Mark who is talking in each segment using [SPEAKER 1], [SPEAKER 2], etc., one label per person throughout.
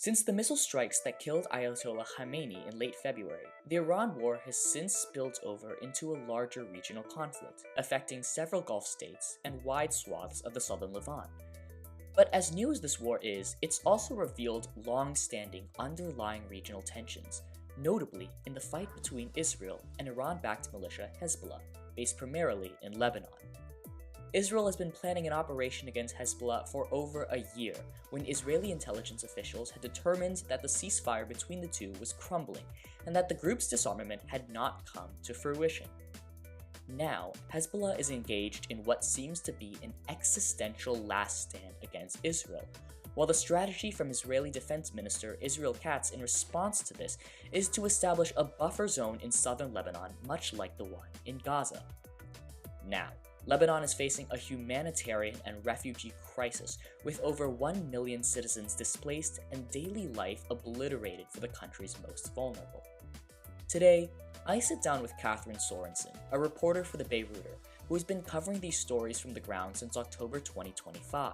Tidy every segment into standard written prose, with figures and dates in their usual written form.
[SPEAKER 1] Since the missile strikes that killed Ayatollah Khamenei in late February, the Iran war has since spilled over into a larger regional conflict, affecting several Gulf states and wide swaths of the southern Levant. But as new as this war is, it's also revealed long-standing underlying regional tensions, notably in the fight between Israel and Iran-backed militia Hezbollah, based primarily in Lebanon. Israel has been planning an operation against Hezbollah for over a year, when Israeli intelligence officials had determined that the ceasefire between the two was crumbling, and that the group's disarmament had not come to fruition. Now, Hezbollah is engaged in what seems to be an existential last stand against Israel, while the strategy from Israeli Defense Minister Israel Katz in response to this is to establish a buffer zone in southern Lebanon, much like the one in Gaza. Now, Lebanon is facing a humanitarian and refugee crisis, with over 1 million citizens displaced and daily life obliterated for the country's most vulnerable. Today, I sit down with Catherine Sorensen, a reporter for the Beiruter, who has been covering these stories from the ground since October 2025.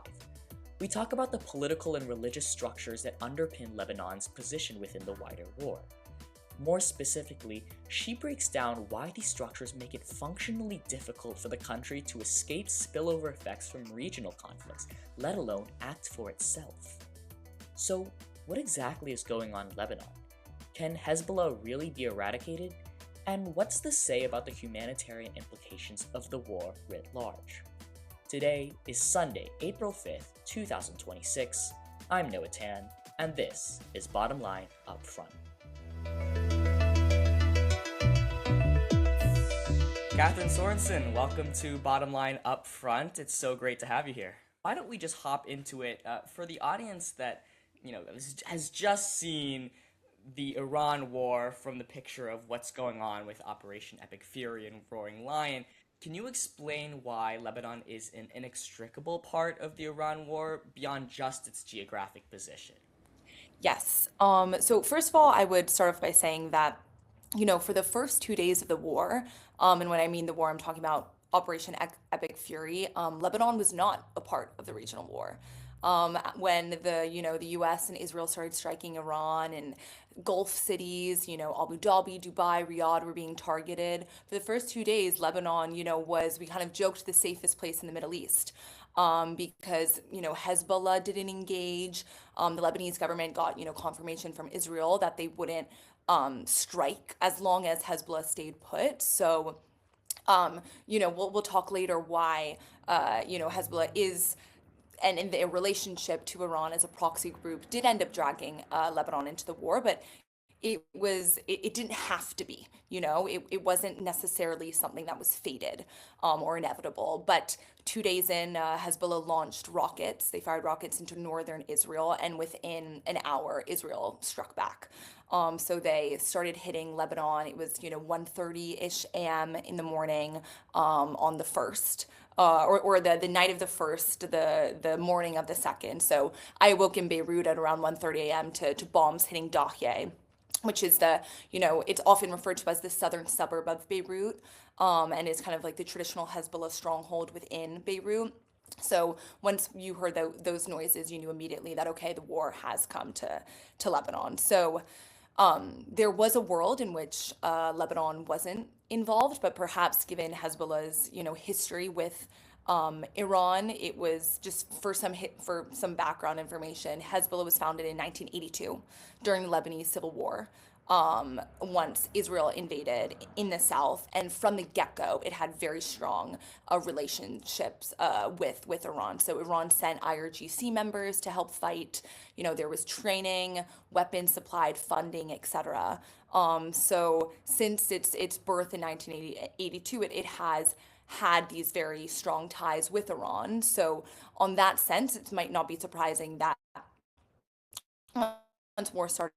[SPEAKER 1] We talk about the political and religious structures that underpin Lebanon's position within the wider war. More specifically, she breaks down why these structures make it functionally difficult for the country to escape spillover effects from regional conflicts, let alone act for itself. So, what exactly is going on in Lebanon? Can Hezbollah really be eradicated? And what's this say about the humanitarian implications of the war writ large? Today is Sunday, April 5th, 2026. I'm Noah Tan, and this is Bottom Line Up Front. Catherine Sorensen, welcome to Bottom Line Up Front. It's so great to have you here. Why don't we just hop into it for the audience that has just seen the Iran war from the picture of what's going on with Operation Epic Fury and Roaring Lion. Can you explain why Lebanon is an inextricable part of the Iran war beyond just its geographic position?
[SPEAKER 2] Yes. So first of all, I would start off by saying that, for the first 2 days of the war, and when I mean the war, I'm talking about Operation Epic Fury, Lebanon was not a part of the regional war. When the U.S. and Israel started striking Iran and Gulf cities, Abu Dhabi, Dubai, Riyadh were being targeted. For the first 2 days, Lebanon, we kind of joked the safest place in the Middle East. Because Hezbollah didn't engage. The Lebanese government got confirmation from Israel that they wouldn't strike as long as Hezbollah stayed put. So we'll talk later why Hezbollah is and in their relationship to Iran as a proxy group did end up dragging Lebanon into the war, but it didn't have to be, it wasn't necessarily something that was fated or inevitable. But 2 days in, Hezbollah launched rockets. They fired rockets into northern Israel, and within an hour, Israel struck back. So they started hitting Lebanon. It was 1:30-ish a.m. in the morning on the first. Or the night of the first, the morning of the second. So I awoke in Beirut at around 1:30 a.m. to bombs hitting Dahye, which is it's often referred to as the southern suburb of Beirut, and is kind of like the traditional Hezbollah stronghold within Beirut. So once you heard those noises, you knew immediately that, okay, the war has come to Lebanon. So there was a world in which Lebanon wasn't involved, but perhaps given Hezbollah's history with Iran, it was just for some background information. Hezbollah was founded in 1982 during the Lebanese Civil War. Once Israel invaded in the south, and from the get-go, it had very strong relationships with Iran. So Iran sent IRGC members to help fight. There was training, weapons supplied, funding, etc. So since its birth in 1982, it has had these very strong ties with Iran. So on that sense, it might not be surprising that once war started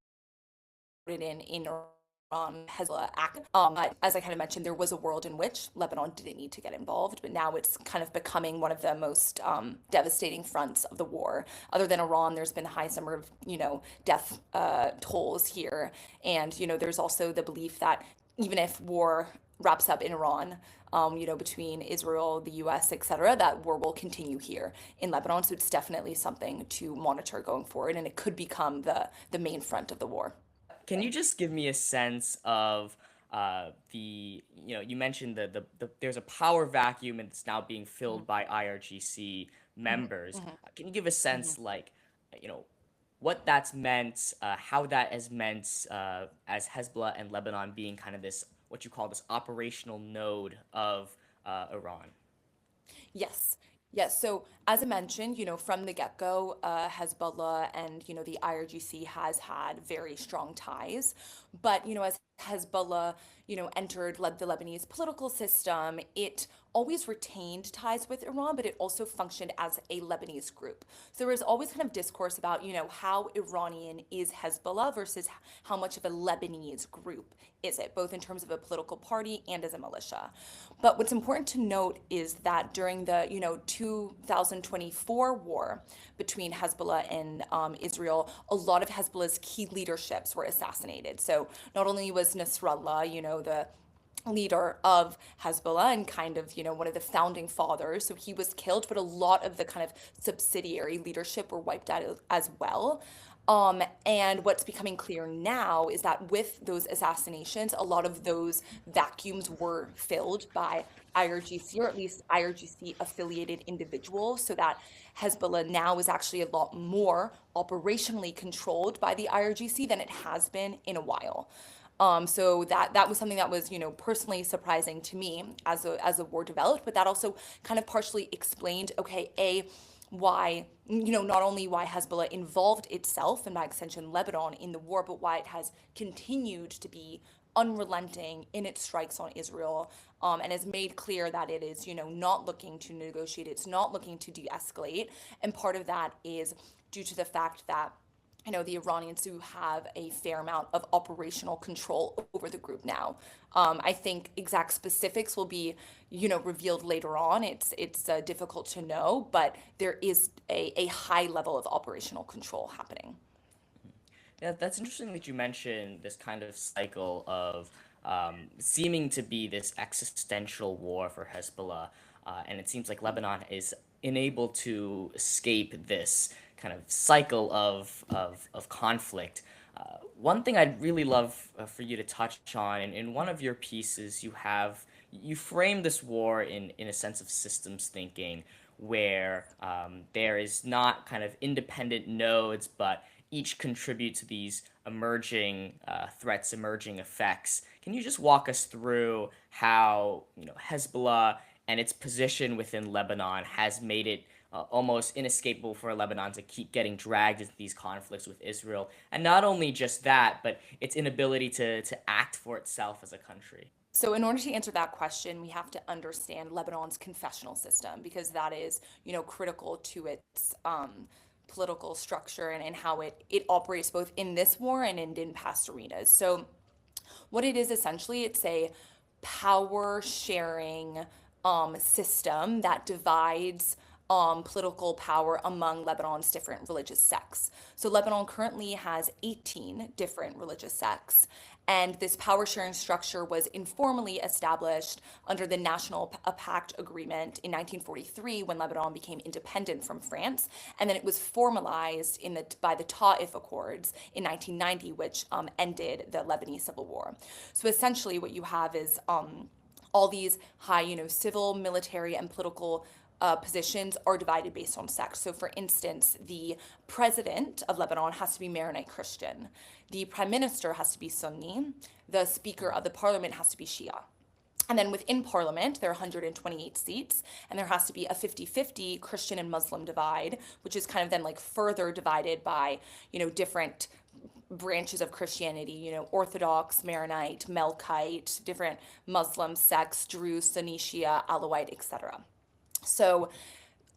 [SPEAKER 2] in Iran, Hezbollah act. But as I kind of mentioned, there was a world in which Lebanon didn't need to get involved, but now it's kind of becoming one of the most devastating fronts of the war. Other than Iran, there's been high number of death tolls here, and there's also the belief that even if war wraps up in Iran, between Israel, the US, etc., that war will continue here in Lebanon. So it's definitely something to monitor going forward, and it could become the main front of the war.
[SPEAKER 1] Can you just give me a sense of you mentioned there's a power vacuum and it's now being filled by IRGC
[SPEAKER 2] Mhm,
[SPEAKER 1] members.
[SPEAKER 2] mhm,
[SPEAKER 1] Can you give a
[SPEAKER 2] mhm.
[SPEAKER 1] sense, like, you know, what that's meant, how that has meant, as Hezbollah and Lebanon being kind of this, what you call this operational node of Iran?
[SPEAKER 2] Yes. Yes. So as I mentioned, from the get-go, Hezbollah and, the IRGC has had very strong ties. But, as Hezbollah, entered the Lebanese political system, it always retained ties with Iran, but it also functioned as a Lebanese group. So there was always kind of discourse about, how Iranian is Hezbollah versus how much of a Lebanese group is it, both in terms of a political party and as a militia. But what's important to note is that during the 2024 war between Hezbollah and Israel, a lot of Hezbollah's key leaderships were assassinated. So not only was Nasrallah, the leader of Hezbollah and kind of, one of the founding fathers. So he was killed, but a lot of the kind of subsidiary leadership were wiped out as well. And what's becoming clear now is that with those assassinations, a lot of those vacuums were filled by IRGC, or at least IRGC affiliated individuals, so that Hezbollah now is actually a lot more operationally controlled by the IRGC than it has been in a while. So that was something that was, personally surprising to me as the war developed, but that also kind of partially explained, okay, why, not only why Hezbollah involved itself and by extension Lebanon in the war, but why it has continued to be unrelenting in its strikes on Israel, and has made clear that it is, not looking to negotiate, it's not looking to de-escalate, and part of that is due to the fact that the Iranians do have a fair amount of operational control over the group now. I think exact specifics will be, revealed later on. It's difficult to know, but there is a high level of operational control happening.
[SPEAKER 1] Yeah, that's interesting that you mentioned this kind of cycle of seeming to be this existential war for Hezbollah, and it seems like Lebanon is unable to escape this kind of cycle of conflict. One thing I'd really love for you to touch on, in one of your pieces, you frame this war in a sense of systems thinking, where there is not kind of independent nodes, but each contribute to these emerging threats, emerging effects. Can you just walk us through how Hezbollah and its position within Lebanon has made it almost inescapable for Lebanon to keep getting dragged into these conflicts with Israel, and not only just that, but its inability to act for itself as a country?
[SPEAKER 2] So, in order to answer that question, we have to understand Lebanon's confessional system because that is, critical to its political structure and how it operates both in this war and in past arenas. So, what it is essentially, it's a power sharing system that divides political power among Lebanon's different religious sects. So Lebanon currently has 18 different religious sects. And this power sharing structure was informally established under the National Pact Agreement in 1943 when Lebanon became independent from France. And then it was formalized by the Ta'if Accords in 1990, which ended the Lebanese Civil War. So essentially, what you have is all these high, civil, military, and political positions are divided based on sex. So, for instance, the president of Lebanon has to be Maronite Christian, the prime minister has to be Sunni, the speaker of the parliament has to be Shia. And then within parliament, there are 128 seats, and there has to be a 50-50 Christian and Muslim divide, which is kind of then like further divided by, different branches of Christianity, Orthodox, Maronite, Melkite, different Muslim sects, Druze, Sunni, Shia, Alawite, etc. So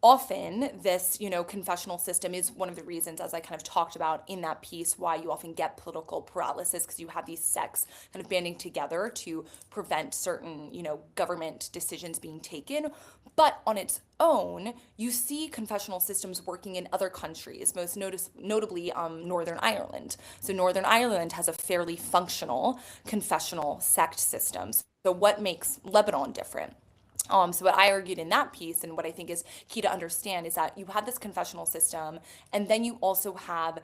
[SPEAKER 2] often this, confessional system is one of the reasons, as I kind of talked about in that piece, why you often get political paralysis because you have these sects kind of banding together to prevent certain, government decisions being taken. But on its own, you see confessional systems working in other countries, most notably Northern Ireland. So Northern Ireland has a fairly functional confessional sect system. what makes Lebanon different? So what I argued in that piece and what I think is key to understand is that you have this confessional system, and then you also have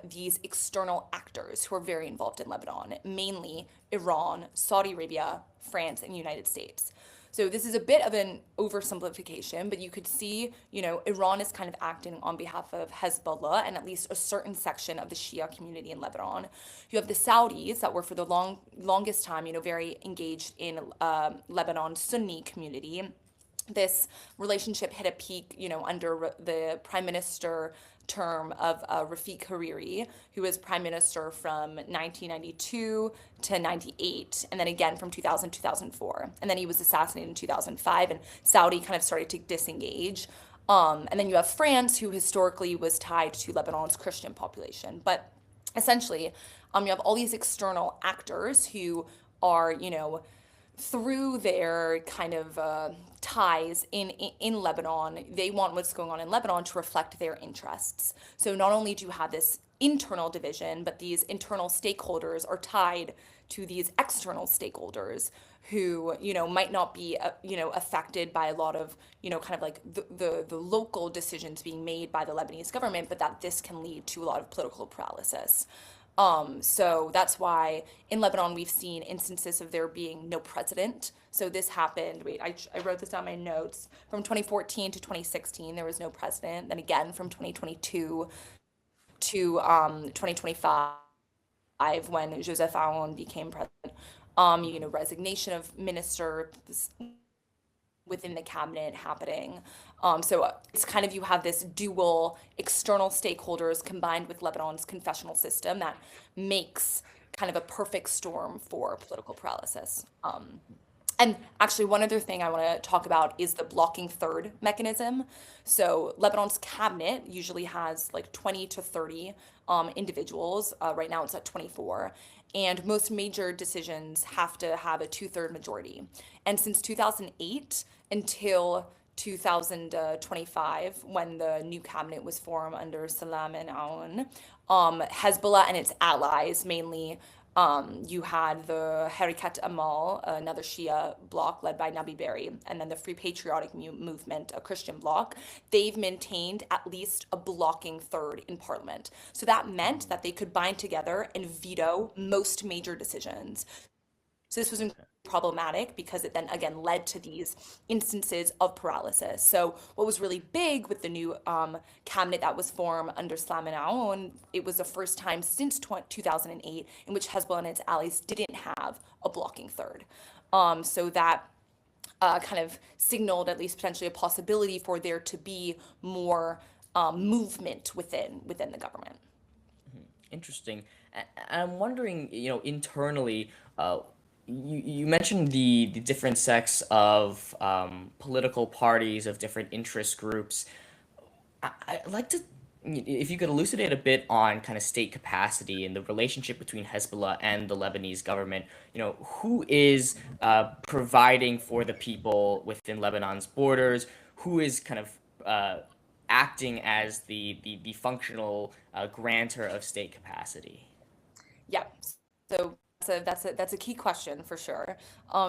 [SPEAKER 2] these external actors who are very involved in Lebanon, mainly Iran, Saudi Arabia, France, and United States. So this is a bit of an oversimplification, but you could see, Iran is kind of acting on behalf of Hezbollah and at least a certain section of the Shia community in Lebanon. You have the Saudis that were for the longest time, very engaged in Lebanon Sunni community. This relationship hit a peak, under the prime minister term of Rafiq Hariri, who was prime minister from 1992 to 98, and then again from 2000 to 2004. And then he was assassinated in 2005, and Saudi kind of started to disengage. And then you have France, who historically was tied to Lebanon's Christian population. But essentially, you have all these external actors who are, through their kind of ties in Lebanon, they want what's going on in Lebanon to reflect their interests. So not only do you have this internal division, but these internal stakeholders are tied to these external stakeholders who might not be affected by a lot of kind of like the local decisions being made by the Lebanese government, but that this can lead to a lot of political paralysis. So that's why in Lebanon we've seen instances of there being no president. So this happened, wait, I wrote this down in my notes. From 2014 to 2016, there was no president. Then again, from 2022 to 2025, when Joseph Aoun became president, resignation of ministers within the cabinet happening. So it's kind of, you have this dual external stakeholders combined with Lebanon's confessional system that makes kind of a perfect storm for political paralysis. And actually, one other thing I want to talk about is the blocking third mechanism. So Lebanon's cabinet usually has like 20 to 30 individuals. Right now it's at 24. And most major decisions have to have a two-third majority. And since 2008 until 2025, when the new cabinet was formed under Salam and Aoun, Hezbollah and its allies, mainly you had the Harakat Amal, another Shia bloc led by Nabi Berri, and then the Free Patriotic Movement, a Christian bloc. They've maintained at least a blocking third in parliament. So that meant that they could bind together and veto most major decisions. So this was problematic because it then again led to these instances of paralysis. So what was really big with the new cabinet that was formed under Salam and Aoun, it was the first time since 2008 in which Hezbollah and its allies didn't have a blocking third. So that kind of signaled at least potentially a possibility for there to be more movement within the government.
[SPEAKER 1] Interesting. I'm wondering, internally, you mentioned the different sects of political parties, of different interest groups. I'd like to, if you could elucidate a bit on kind of state capacity and the relationship between Hezbollah and the Lebanese government. Who is providing for the people within Lebanon's borders? Who is kind of acting as the functional grantor of state capacity?
[SPEAKER 2] Yeah. So that's a key question for sure.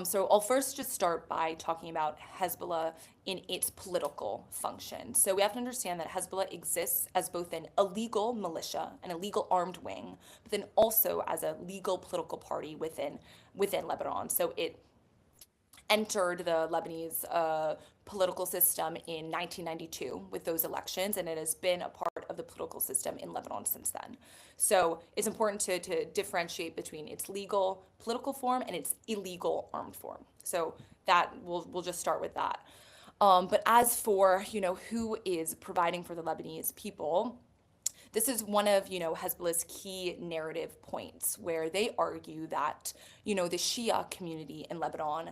[SPEAKER 2] So I'll first just start by talking about Hezbollah in its political function. So we have to understand that Hezbollah exists as both an illegal militia, an illegal armed wing, but then also as a legal political party within Lebanon. So it entered the Lebanese political system in 1992 with those elections, and it has been a part of the political system in Lebanon since then. So it's important to differentiate between its legal political form and its illegal armed form. So that we'll just start with that. But as for who is providing for the Lebanese people, this is one of Hezbollah's key narrative points, where they argue that the Shia community in Lebanon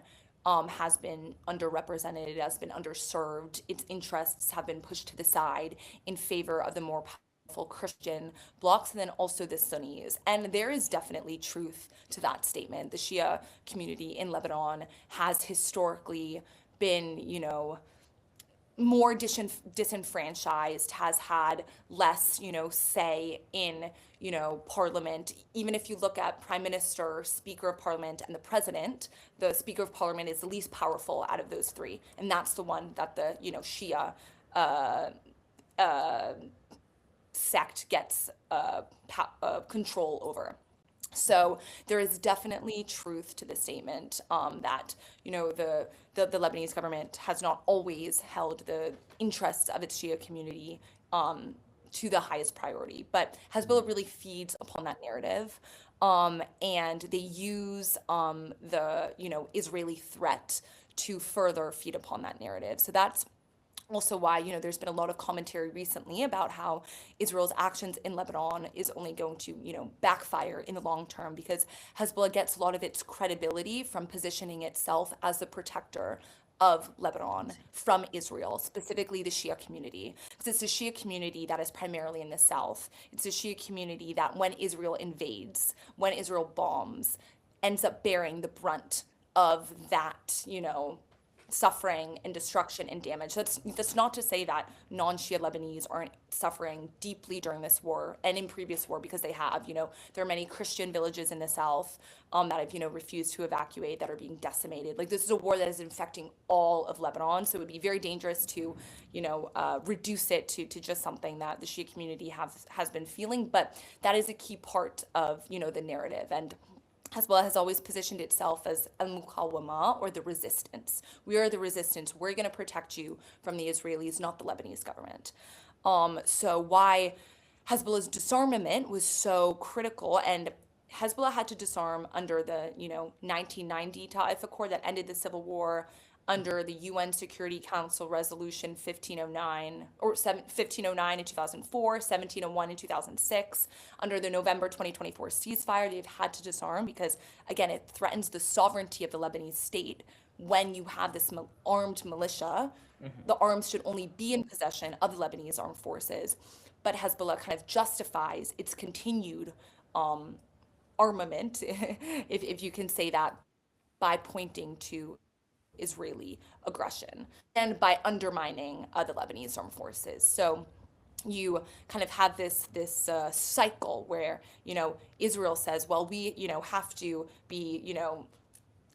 [SPEAKER 2] has been underrepresented, it has been underserved, its interests have been pushed to the side in favor of the more powerful Christian blocs, and then also the Sunnis. And there is definitely truth to that statement. The Shia community in Lebanon has historically been, more disenfranchised, has had less, say in, parliament. Even if you look at prime minister, speaker of parliament, and the president, the speaker of parliament is the least powerful out of those three, and that's the one that the, Shia uh, uh, sect gets control over. So there is definitely truth to the statement that the Lebanese government has not always held the interests of its Shia community to the highest priority, but Hezbollah really feeds upon that narrative, and they use the Israeli threat to further feed upon that narrative. So that's also why there's been a lot of commentary recently about how Israel's actions in Lebanon is only going to backfire in the long term, because Hezbollah gets a lot of its credibility from positioning itself as the protector of Lebanon from Israel, specifically the Shia community, because it's the Shia community that is primarily in the south. It's the Shia community that when Israel invades, when Israel bombs, ends up bearing the brunt of that, suffering and destruction and damage. That's not to say that non-Shia Lebanese aren't suffering deeply during this war and in previous war, because they have. There are many Christian villages in the south that have refused to evacuate, that are being decimated. Like, this is a war that is infecting all of Lebanon, so it would be very dangerous to reduce it to just something that the Shia community has been feeling. But that is a key part of the narrative. And Hezbollah has always positioned itself as al-Muqawama, or the resistance. We are the resistance. We're going to protect you from the Israelis, not the Lebanese government. So why Hezbollah's disarmament was so critical, and Hezbollah had to disarm under the 1990 Ta'if Accord that ended the civil war, under the UN Security Council Resolution 1509 or 1509 in 2004, 1701 in 2006, under the November 2024 ceasefire. They've had to disarm because, again, it threatens the sovereignty of the Lebanese state. When you have this armed militia, the arms should only be in possession of the Lebanese armed forces. But Hezbollah kind of justifies its continued armament, if you can say that, by pointing to Israeli aggression and by undermining the Lebanese armed forces. So you kind of have this cycle where Israel says, well, we have to be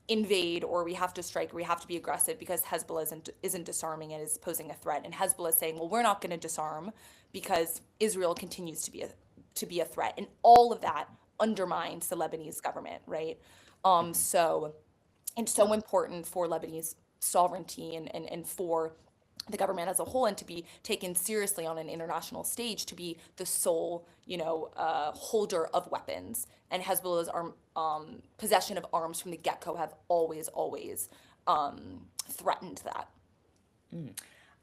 [SPEAKER 2] invade, or we have to strike, or we have to be aggressive because Hezbollah isn't disarming and is posing a threat. And Hezbollah is saying, well, we're not going to disarm because Israel continues to be a threat, and all of that undermines the Lebanese government, right? So it's so important for Lebanese sovereignty and for the government as a whole, and to be taken seriously on an international stage, to be the sole, holder of weapons. And Hezbollah's possession of arms from the get-go have always threatened that.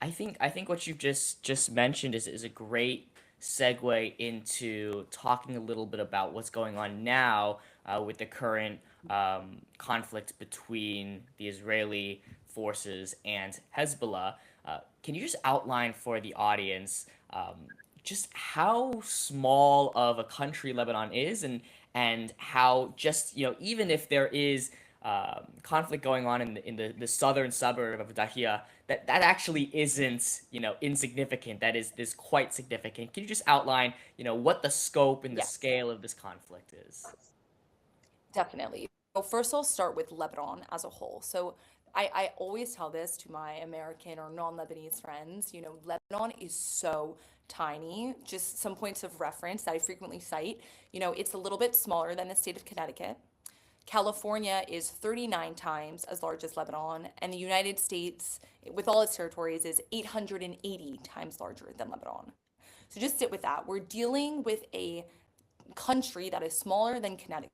[SPEAKER 1] I think what you've just mentioned is a great segue into talking a little bit about what's going on now with the current conflict between the Israeli forces and Hezbollah. Can you just outline for the audience just how small of a country Lebanon is, and how, just even if there is conflict going on in the southern suburb of Dahia, that actually isn't insignificant. That is quite significant. Can you just outline what the scope and the
[SPEAKER 2] Yes,
[SPEAKER 1] scale of this conflict is?
[SPEAKER 2] definitely. So first, I'll start with Lebanon as a whole. So I always tell this to my American or non-Lebanese friends. Lebanon is so tiny. Just some points of reference that I frequently cite. It's a little bit smaller than the state of Connecticut. California is 39 times as large as Lebanon, and the United States, with all its territories, is 880 times larger than Lebanon. So just sit with that. We're dealing with a country that is smaller than Connecticut.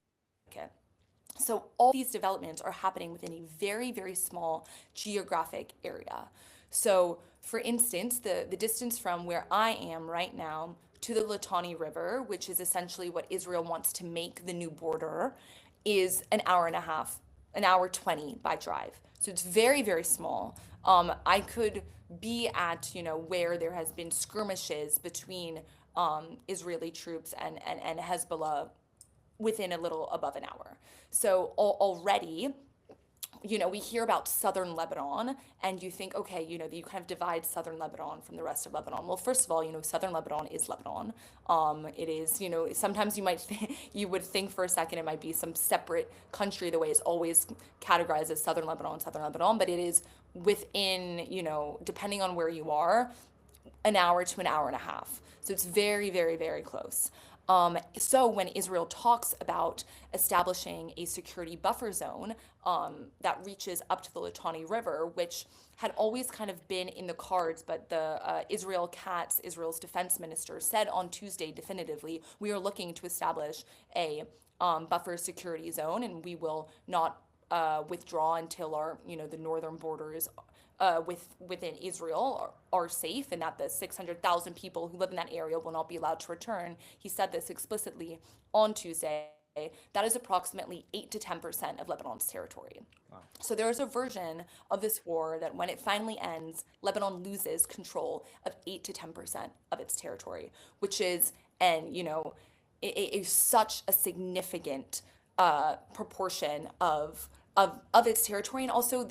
[SPEAKER 2] So all these developments are happening within a very, very small geographic area. So for instance, the distance from where I am right now to the Litani River, which is essentially what Israel wants to make the new border, is an hour and a half, an hour 20 by drive. So it's very, very small. I could be at, where there has been skirmishes between Israeli troops and Hezbollah within a little above an hour. So already we hear about southern Lebanon and you think, okay, you kind of divide southern Lebanon from the rest of Lebanon. Well, first of all, southern Lebanon is Lebanon. It is, sometimes you would think for a second it might be some separate country the way it's always categorized as southern Lebanon, but it is within, depending on where you are, an hour to an hour and a half. So it's very, very, very close. So when Israel talks about establishing a security buffer zone that reaches up to the Litani River, which had always kind of been in the cards, but the Israel Katz, Israel's defense minister, said on Tuesday definitively, we are looking to establish a buffer security zone, and we will not withdraw until the northern borders within Israel are safe, and that the 600,000 people who live in that area will not be allowed to return. He said this explicitly on Tuesday. That is approximately 8 to 10% of Lebanon's territory.
[SPEAKER 1] Wow.
[SPEAKER 2] So there is a version of this war that when it finally ends, Lebanon loses control of 8 to 10% of its territory, which is, and it is such a significant proportion of its territory. And also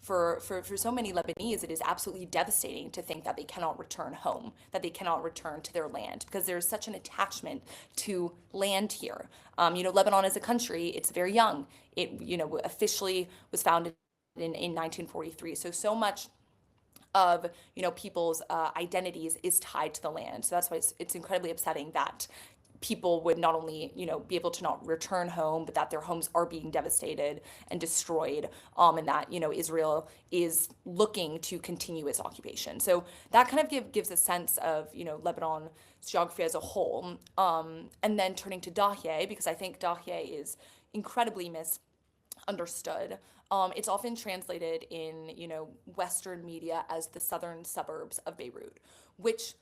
[SPEAKER 2] for so many Lebanese, it is absolutely devastating to think that they cannot return home, that they cannot return to their land, because there's such an attachment to land here. Lebanon as a country, it's very young. It officially was founded in 1943. So much of people's identities is tied to the land. So that's why it's incredibly upsetting that people would not only be able to not return home, but that their homes are being devastated and destroyed, and that Israel is looking to continue its occupation. So that kind of gives a sense of Lebanon's geography as a whole. And then turning to Dahye, because I think Dahye is incredibly misunderstood. It's often translated in Western media as the southern suburbs of Beirut, which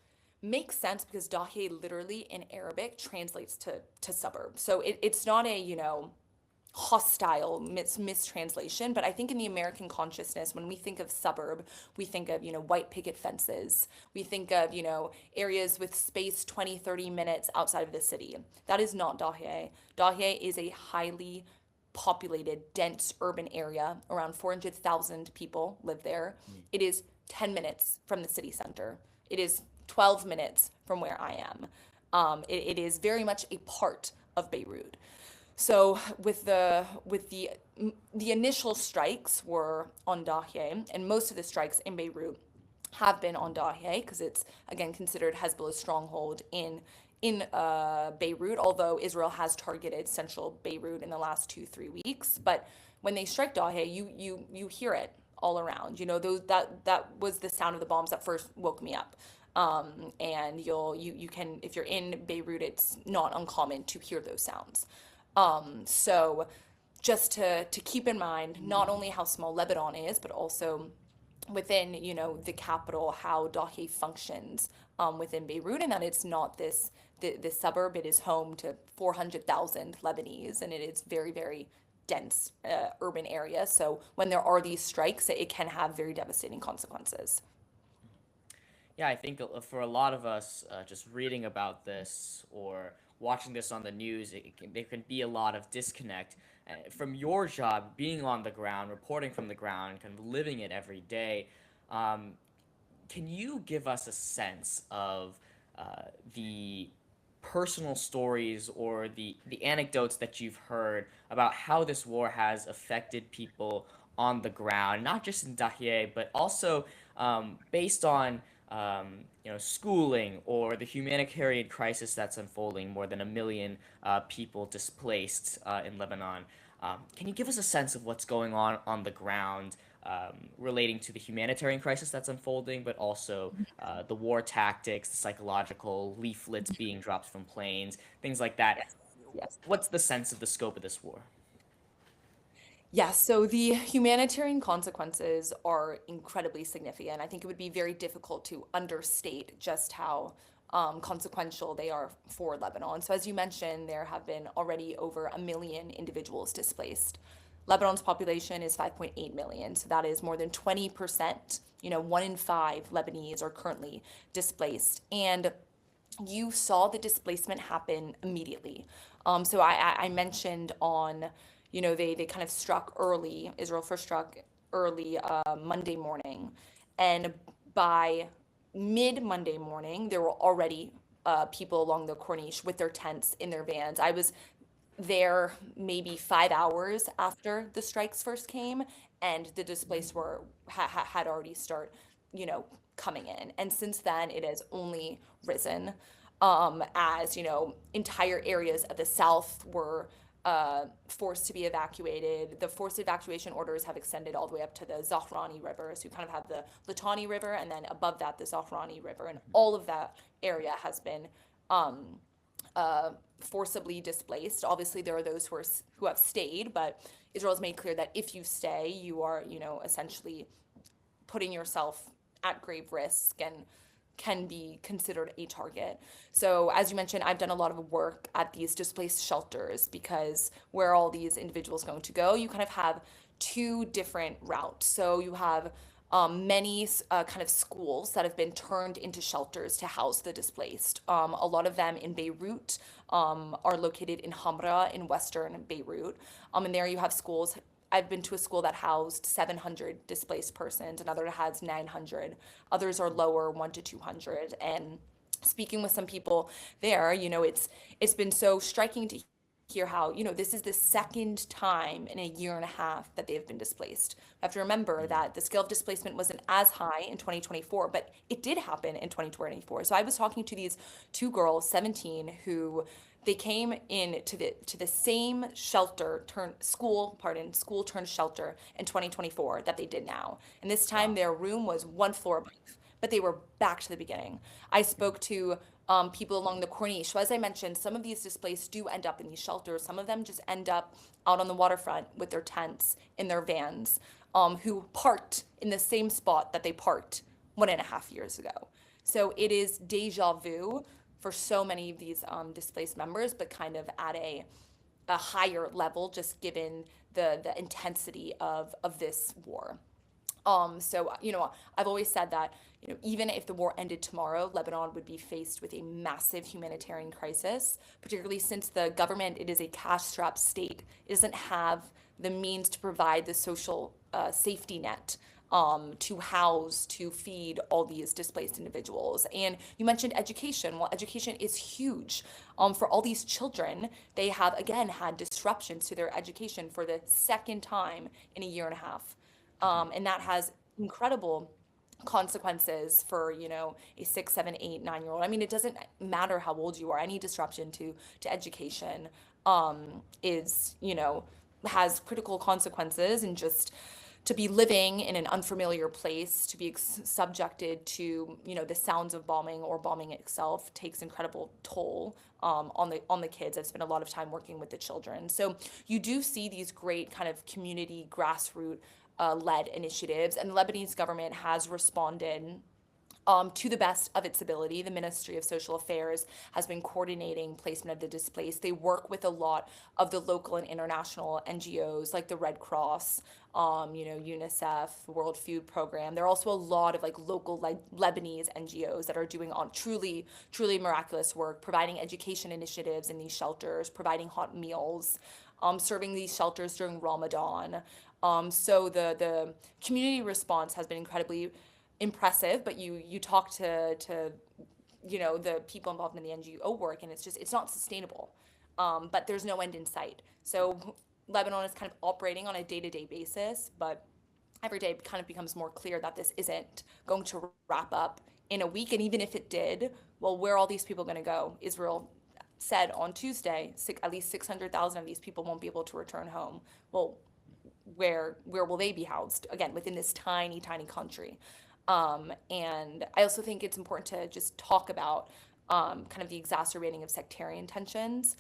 [SPEAKER 2] makes sense because Dahye literally in Arabic translates to suburb. So it's not a hostile mistranslation, but I think in the American consciousness, when we think of suburb, we think of white picket fences. We think of areas with space 20, 30 minutes outside of the city. That is not Dahye. Dahye is a highly populated, dense urban area. Around 400,000 people live there. It is 10 minutes from the city center. It is 12 minutes from where I am. It is very much a part of Beirut. So with the initial strikes were on Dahye, and most of the strikes in Beirut have been on Dahye because it's again considered Hezbollah's stronghold in Beirut, although Israel has targeted central Beirut in the last 2-3 weeks. But when they strike Dahye, you hear it all around. That was the sound of the bombs that first woke me up. And you can, if you're in Beirut, it's not uncommon to hear those sounds. So just to keep in mind not only how small Lebanon is, but also within the capital, how Dahye functions within Beirut, and that it's not this suburb. It is home to 400,000 Lebanese, and it is very, very dense urban area. So when there are these strikes, it can have very devastating consequences.
[SPEAKER 1] Yeah, I think for a lot of us, just reading about this or watching this on the news, there can be a lot of disconnect. From your job, being on the ground, reporting from the ground, kind of living it every day, um, can you give us a sense of the personal stories or the anecdotes that you've heard about how this war has affected people on the ground, not just in Dahye, but also based on schooling or the humanitarian crisis that's unfolding, more than 1 million people displaced in Lebanon. Can you give us a sense of what's going on the ground relating to the humanitarian crisis that's unfolding, but also the war tactics, the psychological leaflets being dropped from planes, things like that?
[SPEAKER 2] Yes.
[SPEAKER 1] What's the sense of the scope of this war?
[SPEAKER 2] Yes, so the humanitarian consequences are incredibly significant. I think it would be very difficult to understate just how consequential they are for Lebanon. So, as you mentioned, there have been already over 1 million individuals displaced. Lebanon's population is 5.8 million, so that is more than 20%. 1 in 5 Lebanese are currently displaced. And you saw the displacement happen immediately. So I mentioned on they kind of struck early. Israel first struck early Monday morning, and by mid Monday morning, there were already people along the Corniche with their tents in their vans. I was there maybe 5 hours after the strikes first came, and the displaced were had already start, you know, coming in. And since then, it has only risen, as entire areas of the south were forced to be evacuated. The forced evacuation orders have extended all the way up to the Zahrani River, so you kind of have the Litani River, and then above that, the Zahrani River, and all of that area has been um, forcibly displaced. Obviously, there are those who have stayed, but Israel has made clear that if you stay, you are, essentially putting yourself at grave risk and can be considered a target. So, as you mentioned, I've done a lot of work at these displaced shelters because where are all these individuals going to go? You kind of have two different routes. So, you have many kind of schools that have been turned into shelters to house the displaced. A lot of them in Beirut are located in Hamra in western Beirut. And there you have schools. I've been to a school that housed 700 displaced persons, another has 900. Others are lower, 1 to 200. And speaking with some people there, it's been so striking to hear how, this is the second time in a year and a half that they have been displaced. You have to remember that the scale of displacement wasn't as high in 2024, but it did happen in 2024. So I was talking to these two girls, 17, who they came in to the same school turned shelter in 2024 that they did now. And this time
[SPEAKER 1] Wow.
[SPEAKER 2] their room was one floor above, but they were back to the beginning. I spoke to people along the Corniche. So as I mentioned, some of these displaced do end up in these shelters. Some of them just end up out on the waterfront with their tents in their vans, who parked in the same spot that they parked 1.5 years ago. So it is deja vu for so many of these displaced members, but kind of at a higher level, just given the intensity of this war. So, I've always said that, even if the war ended tomorrow, Lebanon would be faced with a massive humanitarian crisis, particularly since the government, it is a cash-strapped state. It doesn't have the means to provide the social safety net to house, to feed all these displaced individuals. And you mentioned education. Well, education is huge. For all these children, they have, again, had disruptions to their education for the second time in a year and a half. And that has incredible consequences for a 6, 7, 8, 9 year old. I mean, it doesn't matter how old you are. Any disruption to education is has critical consequences, and just to be living in an unfamiliar place, to be subjected to the sounds of bombing or bombing itself takes incredible toll on the kids. I've spent a lot of time working with the children, so you do see these great kind of community grassroots led initiatives, and the Lebanese government has responded to the best of its ability. The Ministry of Social Affairs has been coordinating placement of the displaced. They work with a lot of the local and international NGOs like the Red Cross, UNICEF, the World Food Program. There are also a lot of like local Lebanese NGOs that are doing on truly, truly miraculous work, providing education initiatives in these shelters, providing hot meals, serving these shelters during Ramadan. So the community response has been incredibly impressive, but you talk to the people involved in the NGO work, and it's not sustainable. But there's no end in sight. So Lebanon is kind of operating on a day-to-day basis, but every day it kind of becomes more clear that this isn't going to wrap up in a week. And even if it did, well, where are all these people going to go? Israel said on Tuesday, at least 600,000 of these people won't be able to return home. Well, where will they be housed? Again, within this tiny, tiny country. And I also think it's important to just talk about kind of the exacerbating of sectarian tensions,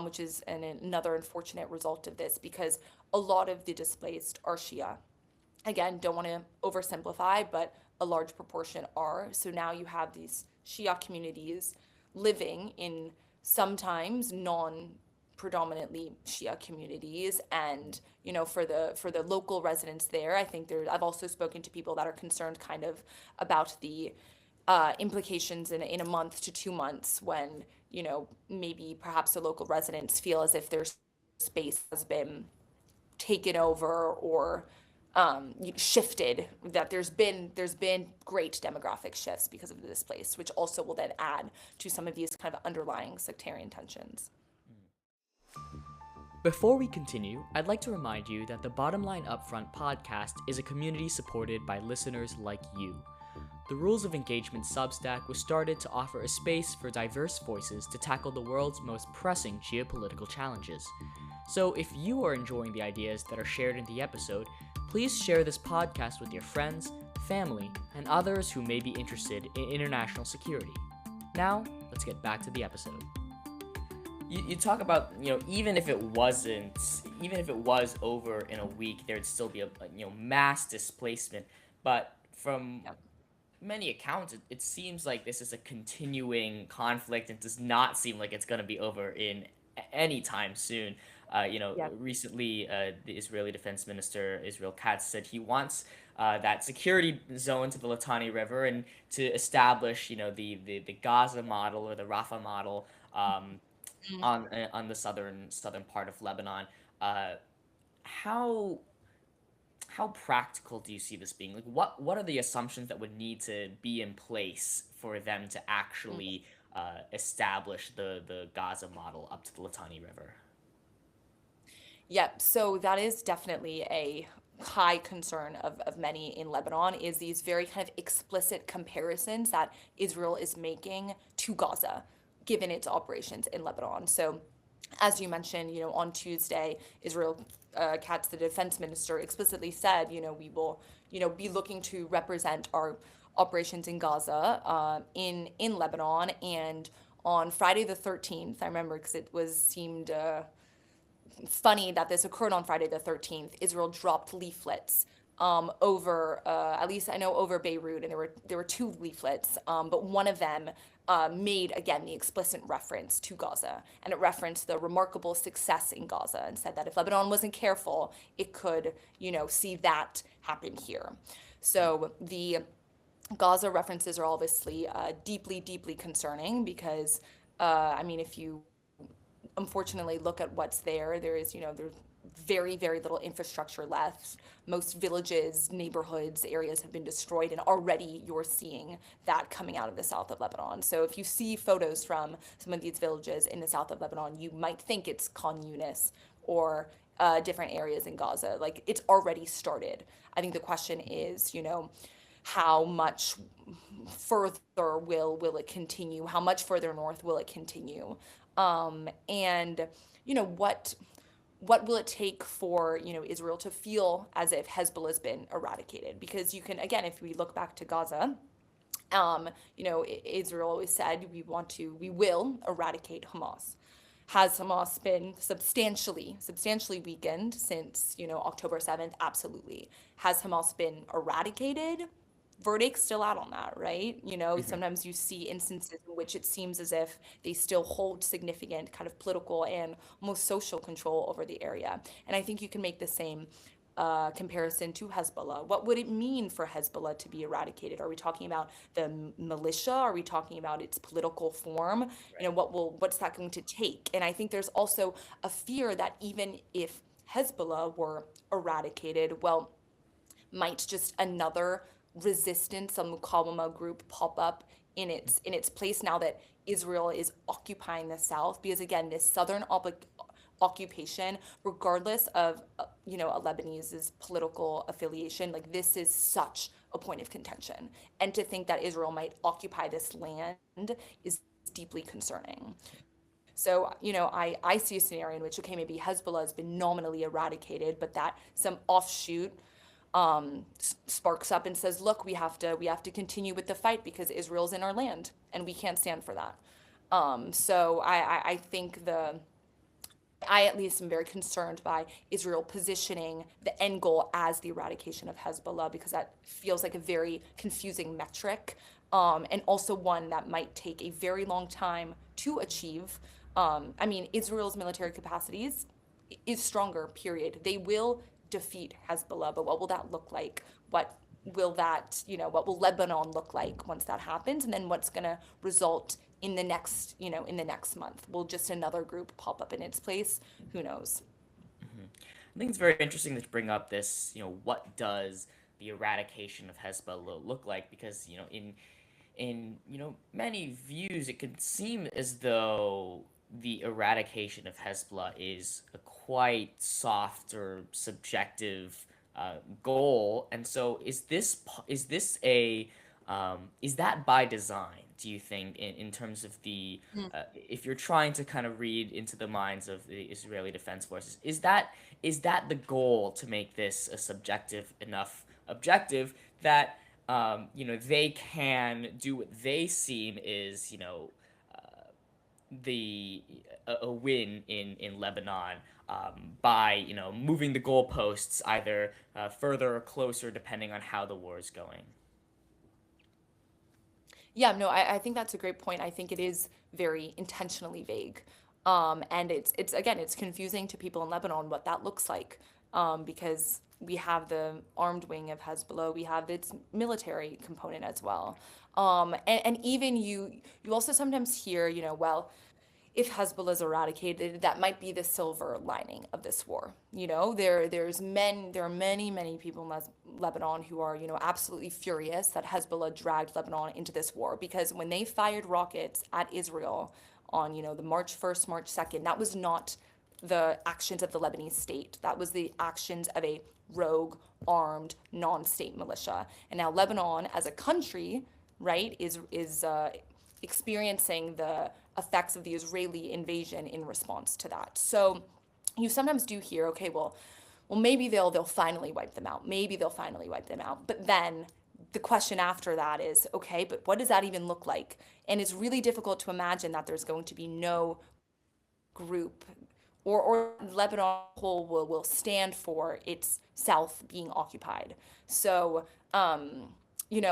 [SPEAKER 2] which is another unfortunate result of this, because a lot of the displaced are Shia. Again, don't want to oversimplify, but a large proportion are. So now you have these Shia communities living in sometimes non predominantly Shia communities, and for the local residents there, I think I've also spoken to people that are concerned kind of about the implications in a month to 2 months when maybe perhaps the local residents feel as if their space has been taken over or shifted, that there's been great demographic shifts because of the displaced, which also will then add to some of these kind of underlying sectarian tensions.
[SPEAKER 1] Before we continue, I'd like to remind you that the Bottom Line Upfront podcast is a community supported by listeners like you. The Rules of Engagement Substack was started to offer a space for diverse voices to tackle the world's most pressing geopolitical challenges. So if you are enjoying the ideas that are shared in the episode, please share this podcast with your friends, family, and others who may be interested in international security. Now, let's get back to the episode. You talk about, even if it was over in a week, there'd still be a mass displacement. But from
[SPEAKER 2] Yep.
[SPEAKER 1] many accounts, it seems like this is a continuing conflict and does not seem like it's going to be over in any time soon.
[SPEAKER 2] Yep.
[SPEAKER 1] Recently, the Israeli Defense Minister, Israel Katz, said he wants that security zone to the Litani River and to establish, the Gaza model or the Rafah model
[SPEAKER 2] Mm.
[SPEAKER 1] on the southern part of Lebanon. Uh, how how practical do you see this being? Like, what are the assumptions that would need to be in place for them to actually establish the Gaza model up to the Litani River?
[SPEAKER 2] Yep. So that is definitely a high concern of many in Lebanon, is these very kind of explicit comparisons that Israel is making to Gaza, given its operations in Lebanon. So as you mentioned, on Tuesday, Israel Katz, the defense minister, explicitly said, we will, be looking to represent our operations in Gaza, in Lebanon. And on Friday the 13th, I remember because it was seemed funny that this occurred on Friday the 13th. Israel dropped leaflets over, at least I know, over Beirut, and there were two leaflets, but one of them made again the explicit reference to Gaza, and it referenced the remarkable success in Gaza, and said that if Lebanon wasn't careful, it could, see that happen here. So the Gaza references are obviously deeply, deeply concerning because, I mean, if you unfortunately look at what's there, there's very, very little infrastructure left. Most villages, neighborhoods, areas have been destroyed, and already you're seeing that coming out of the south of Lebanon. So if you see photos from some of these villages in the south of Lebanon, you might think it's Khan Yunis or different areas in Gaza. Like, it's already started. I think the question is, how much further will it continue? How much further north will it continue? And what will it take for Israel to feel as if Hezbollah has been eradicated? Because you can, again, if we look back to Gaza, Israel always said we will eradicate Hamas. Has Hamas been substantially weakened since October 7th? Absolutely. Has Hamas been eradicated? Verdict's still out on that, right?
[SPEAKER 1] Hmm.
[SPEAKER 2] Sometimes you see instances in which it seems as if they still hold significant kind of political and almost social control over the area. And I think you can make the same comparison to Hezbollah. What would it mean for Hezbollah to be eradicated? Are we talking about the militia? Are we talking about its political form?
[SPEAKER 1] Right.
[SPEAKER 2] What's that going to take? And I think there's also a fear that even if Hezbollah were eradicated, well, might just another resistance, some Mukawama group pop up in its place now that Israel is occupying the south? Because again, this southern occupation, regardless of a Lebanese's political affiliation, like, this is such a point of contention, and to think that Israel might occupy this land is deeply concerning. So, I see a scenario in which, okay, maybe Hezbollah has been nominally eradicated, but that some offshoot sparks up and says, look, we have to continue with the fight because Israel's in our land and we can't stand for that. So I think I at least am very concerned by Israel positioning the end goal as the eradication of Hezbollah, because that feels like a very confusing metric, and also one that might take a very long time to achieve. I mean, Israel's military capacities is stronger, period. They will defeat Hezbollah, but what will that look like? What will Lebanon look like once that happens? And then what's going to result in the next month? Will just another group pop up in its place? Who knows?
[SPEAKER 1] Hmm. I think it's very interesting to bring up this, what does the eradication of Hezbollah look like? Because, in many views, it could seem as though the eradication of Hezbollah is a quite soft or subjective goal. And so, is that by design? Do you think, in terms of if you're trying to kind of read into the minds of the Israeli Defense Forces, is that the goal, to make this a subjective enough objective that they can do what they seem is, the a win in Lebanon, by moving the goalposts either further or closer depending on how the war is going.
[SPEAKER 2] Yeah, no, I think that's a great point. I think it is very intentionally vague. And it's again, it's confusing to people in Lebanon what that looks like. Because we have the armed wing of Hezbollah, we have its military component as well. And even you also sometimes hear, well, if Hezbollah is eradicated, that might be the silver lining of this war. There are many people in Lebanon who are, absolutely furious that Hezbollah dragged Lebanon into this war because when they fired rockets at Israel on, the March 1st, March 2nd, that was not the actions of the Lebanese state. That was the actions of a rogue, armed, non-state militia. And now Lebanon, as a country, right, is experiencing the effects of the Israeli invasion in response to that. So you sometimes do hear, okay, well, maybe they'll finally wipe them out. Maybe they'll finally wipe them out. But then the question after that is, okay, but what does that even look like? And it's really difficult to imagine that there's going to be no group or Lebanon whole will stand for its south being occupied. So you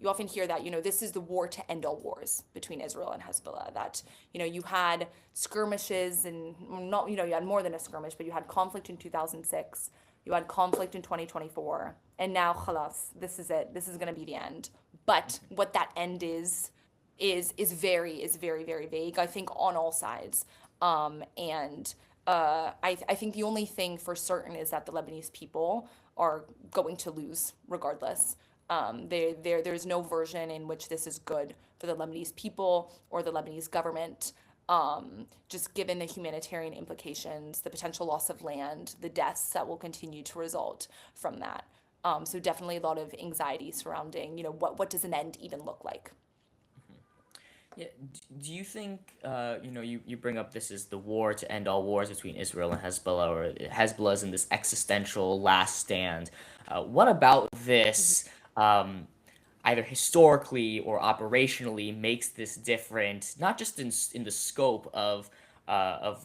[SPEAKER 2] often hear that this is the war to end all wars between Israel and Hezbollah. That you had skirmishes and not you had more than a skirmish, but you had conflict in 2006, you had conflict in 2024, and now khalas, this is it. This is going to be the end. But what that end is very vague. I think on all sides. And I think the only thing for certain is that the Lebanese people are going to lose regardless. There's no version in which this is good for the Lebanese people or the Lebanese government. Just given the humanitarian implications, the potential loss of land, the deaths that will continue to result from that. So definitely a lot of anxiety surrounding, what does an end even look like?
[SPEAKER 1] Yeah, do you think, you bring up this as the war to end all wars between Israel and Hezbollah, or Hezbollah is in this existential last stand. What about this, um, either historically or operationally, makes this different, not just in the scope of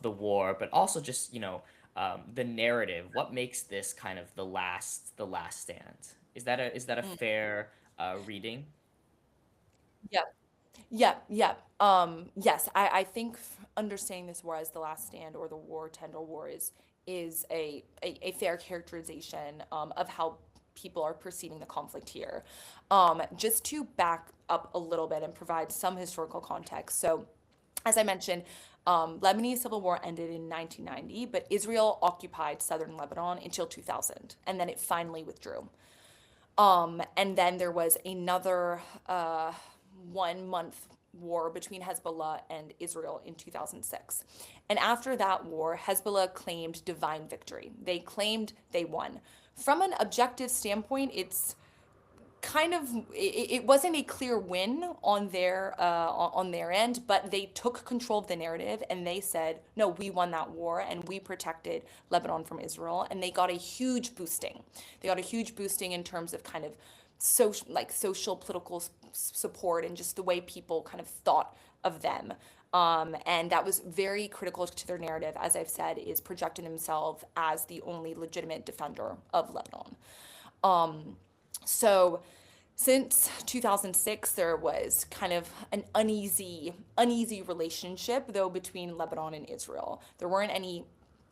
[SPEAKER 1] the war, but also just, the narrative? What makes this kind of the last stand? Is that a fair reading?
[SPEAKER 2] Yeah. Yeah, yeah. Yes, I think understanding this war as the last stand or the war to end all war is a fair characterization of how people are perceiving the conflict here. Just to back up a little bit and provide some historical context. So, as I mentioned, Lebanese civil war ended in 1990, but Israel occupied southern Lebanon until 2000, and then it finally withdrew. And then there was another 1 month war between Hezbollah and Israel in 2006. And after that war, Hezbollah claimed divine victory. They claimed they won. From an objective standpoint, it's kind of it wasn't a clear win on their end, but they took control of the narrative and they said, no, we won that war and we protected Lebanon from Israel, and they got a huge boosting. They got a huge boosting in terms of kind of social political support and just the way people kind of thought of them. And that was very critical to their narrative, as I've said, is projecting themselves as the only legitimate defender of Lebanon. So since 2006, there was kind of an uneasy relationship, though, between Lebanon and Israel. There weren't any,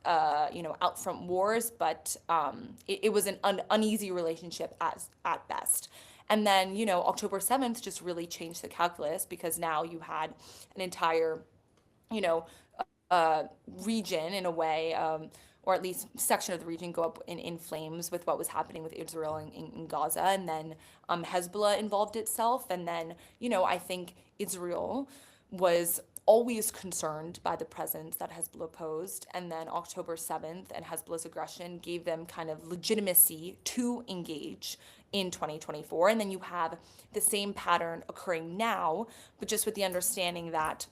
[SPEAKER 2] out front wars, but it was an uneasy relationship at best. And then, October 7th just really changed the calculus because now you had an entire, you know, region in a way, or at least section of the region go up in flames with what was happening with Israel in Gaza. And then Hezbollah involved itself. And then, I think Israel was always concerned by the presence that Hezbollah posed. And then October 7th and Hezbollah's aggression gave them kind of legitimacy to engage in 2024. And then you have the same pattern occurring now, but just with the understanding that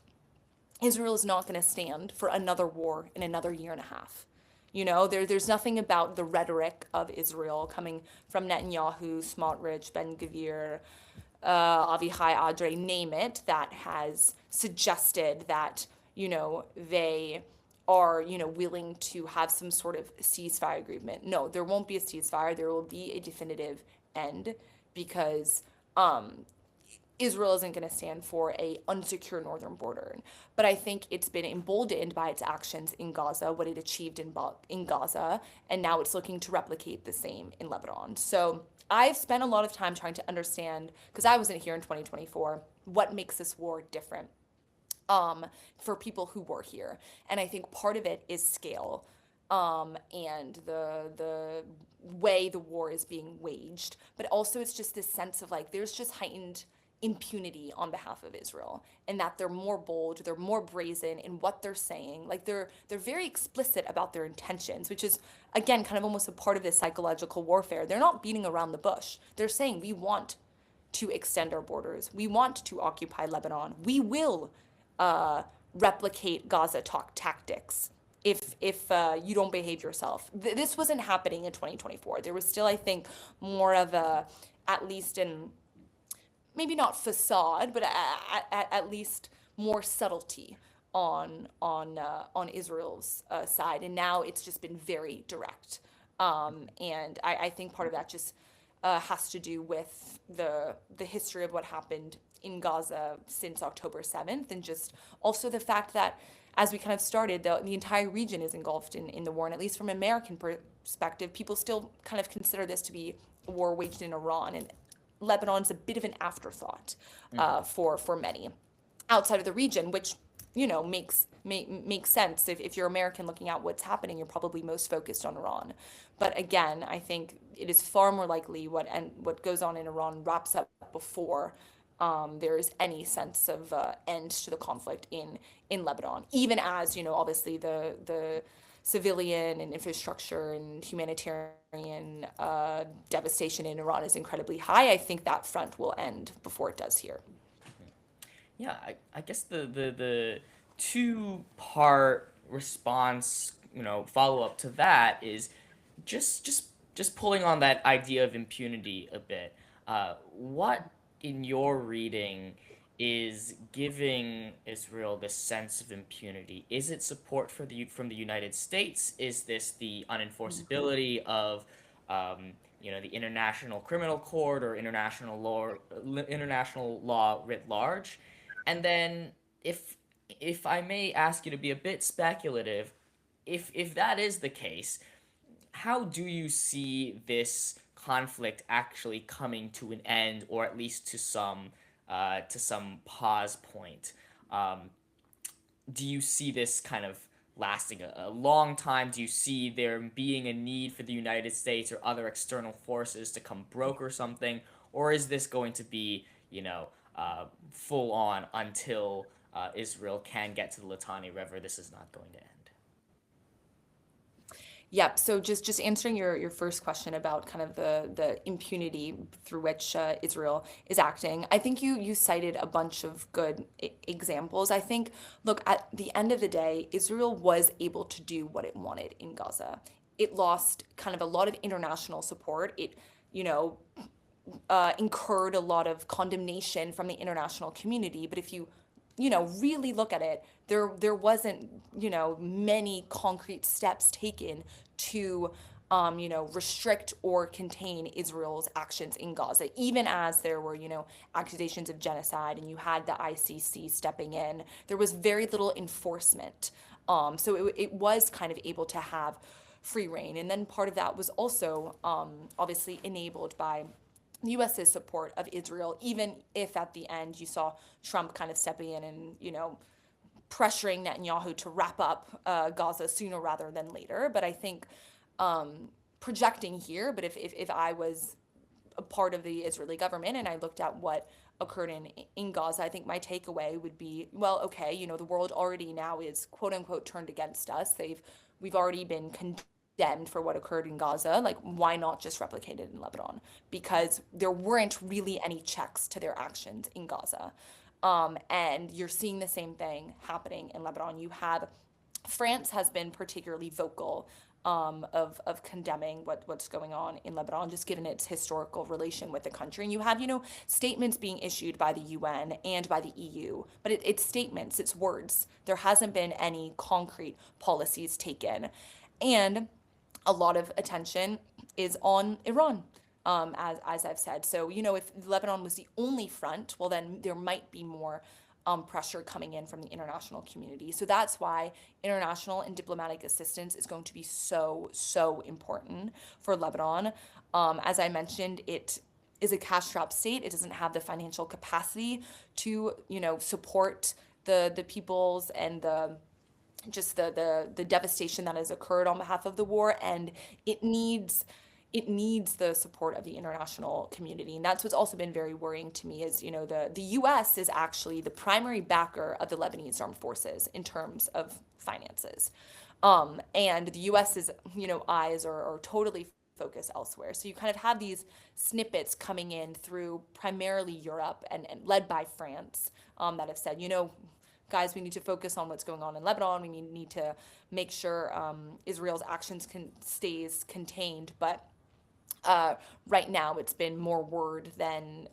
[SPEAKER 2] Israel is not going to stand for another war in another year and a half. There's nothing about the rhetoric of Israel coming from Netanyahu, Smotrich, Ben Gvir, Avichai Adre, name it, that has suggested that, they are, willing to have some sort of ceasefire agreement. No, there won't be a ceasefire. There will be a definitive end because Israel isn't going to stand for a unsecure northern border. But I think it's been emboldened by its actions in Gaza, what it achieved in Gaza, and now it's looking to replicate the same in Lebanon. So I've spent a lot of time trying to understand, because I wasn't here in 2024, what makes this war different for people who were here. And I think part of it is scale, and the way the war is being waged. But also it's just this sense of like, there's just heightened impunity on behalf of Israel, and that they're more bold, they're more brazen in what they're saying. Like they're very explicit about their intentions, which is again kind of almost a part of this psychological warfare. They're not beating around the bush. They're saying we want to extend our borders. We want to occupy Lebanon. We will replicate Gaza talk tactics if you don't behave yourself. This wasn't happening in 2024. There was still, I think, more of a, at least in maybe not facade, but at least more subtlety on Israel's side. And now it's just been very direct. And I think part of that just has to do with the history of what happened in Gaza since October 7th, and just also the fact that, as we kind of started, the entire region is engulfed in the war. And at least from an American perspective, people still kind of consider this to be a war waged in Iran. And Lebanon's a bit of an afterthought for many outside of the region, which makes sense. If you're American looking at what's happening, you're probably most focused on Iran. But again, I think it is far more likely what goes on in Iran wraps up before there is any sense of end to the conflict in Lebanon, even as obviously the civilian and infrastructure and humanitarian devastation in Iran is incredibly high. I think that front will end before it does here.
[SPEAKER 1] Yeah, I guess the two-part response, follow up to that is just pulling on that idea of impunity a bit. What in your reading is giving Israel this sense of impunity? Is it support from the United States? Is this the unenforceability of the International Criminal Court or international law writ large? And then if I may ask you to be a bit speculative, if that is the case, how do you see this conflict actually coming to an end, or at least to some pause point? Do you see this kind of lasting a long time? Do you see there being a need for the United States or other external forces to come broker something, or is this going to be full on until Israel can get to the Litani River? This is not going to end.
[SPEAKER 2] Yep. So just answering your first question about kind of the impunity through which Israel is acting, I think you cited a bunch of good examples. I think, look, at the end of the day, Israel was able to do what it wanted in Gaza. It lost kind of a lot of international support. It, incurred a lot of condemnation from the international community. But if you really look at it, there wasn't, many concrete steps taken to, restrict or contain Israel's actions in Gaza, even as there were, accusations of genocide and you had the ICC stepping in. There was very little enforcement. So it was kind of able to have free reign. And then part of that was also obviously enabled by the US's support of Israel, even if at the end you saw Trump kind of stepping in and, pressuring Netanyahu to wrap up Gaza sooner rather than later. But I think projecting here, but if I was a part of the Israeli government and I looked at what occurred in Gaza, I think my takeaway would be, well, okay, the world already now is quote unquote turned against us. We've already been condemned for what occurred in Gaza. Like, why not just replicate it in Lebanon? Because there weren't really any checks to their actions in Gaza. And you're seeing the same thing happening in Lebanon. You have France has been particularly vocal of condemning what's going on in Lebanon, just given its historical relation with the country. And you have, statements being issued by the UN and by the EU, but it's statements, it's words. There hasn't been any concrete policies taken. And a lot of attention is on Iran. As I've said. So, if Lebanon was the only front, well, then there might be more pressure coming in from the international community. So that's why international and diplomatic assistance is going to be so, so important for Lebanon. As I mentioned, it is a cash-strapped state. It doesn't have the financial capacity to, support the peoples and the devastation that has occurred on behalf of the war, and it needs the support of the international community. And that's what's also been very worrying to me is, the US is actually the primary backer of the Lebanese armed forces in terms of finances. And the US's, eyes are totally focused elsewhere. So you kind of have these snippets coming in through primarily Europe and led by France that have said, guys, we need to focus on what's going on in Lebanon. We need to make sure Israel's actions stays contained. But right now, it's been more word than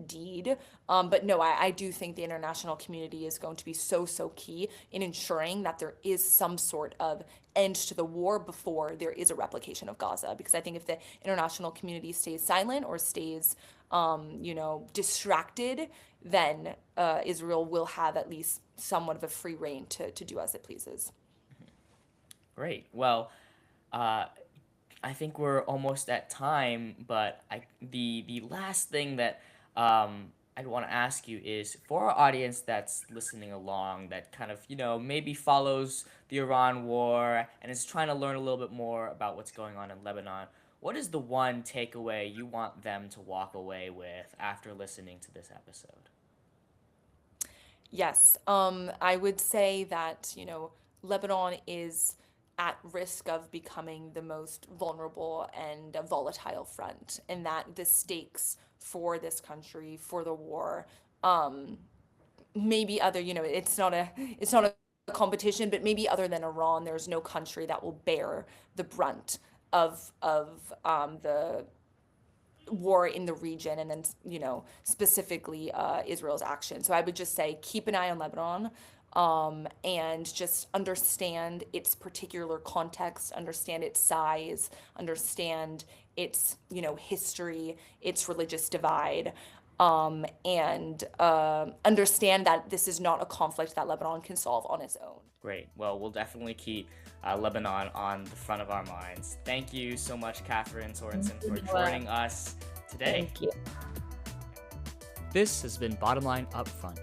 [SPEAKER 2] deed. But no, I do think the international community is going to be so key in ensuring that there is some sort of end to the war before there is a replication of Gaza. Because I think if the international community stays silent or stays, distracted, then Israel will have at least somewhat of a free reign to do as it pleases.
[SPEAKER 1] Great. Well, I think we're almost at time, but the last thing that I'd want to ask you is, for our audience that's listening along, that kind of, maybe follows the Iran war and is trying to learn a little bit more about what's going on in Lebanon, what is the one takeaway you want them to walk away with after listening to this episode?
[SPEAKER 2] Yes, I would say that, Lebanon is at risk of becoming the most vulnerable and volatile front, and that the stakes for this country, for the war, maybe other, it's not a competition, but maybe other than Iran, there's no country that will bear the brunt of the war in the region, and then, specifically Israel's action. So I would just say keep an eye on Lebanon. And just understand its particular context, understand its size, understand its, history, its religious divide, and understand that this is not a conflict that Lebanon can solve on its own.
[SPEAKER 1] Great. Well, we'll definitely keep Lebanon on the front of our minds. Thank you so much, Catherine Sorensen, for joining us today.
[SPEAKER 2] Thank you.
[SPEAKER 1] This has been Bottom Line Upfront.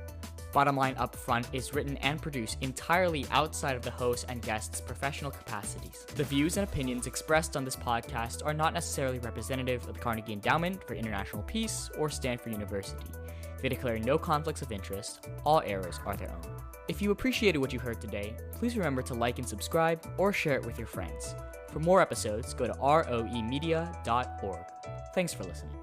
[SPEAKER 1] Bottom Line Upfront is written and produced entirely outside of the host and guest's professional capacities. The views and opinions expressed on this podcast are not necessarily representative of the Carnegie Endowment for International Peace or Stanford University. They declare no conflicts of interest. All errors are their own. If you appreciated what you heard today, please remember to like and subscribe or share it with your friends. For more episodes, go to roemedia.org. Thanks for listening.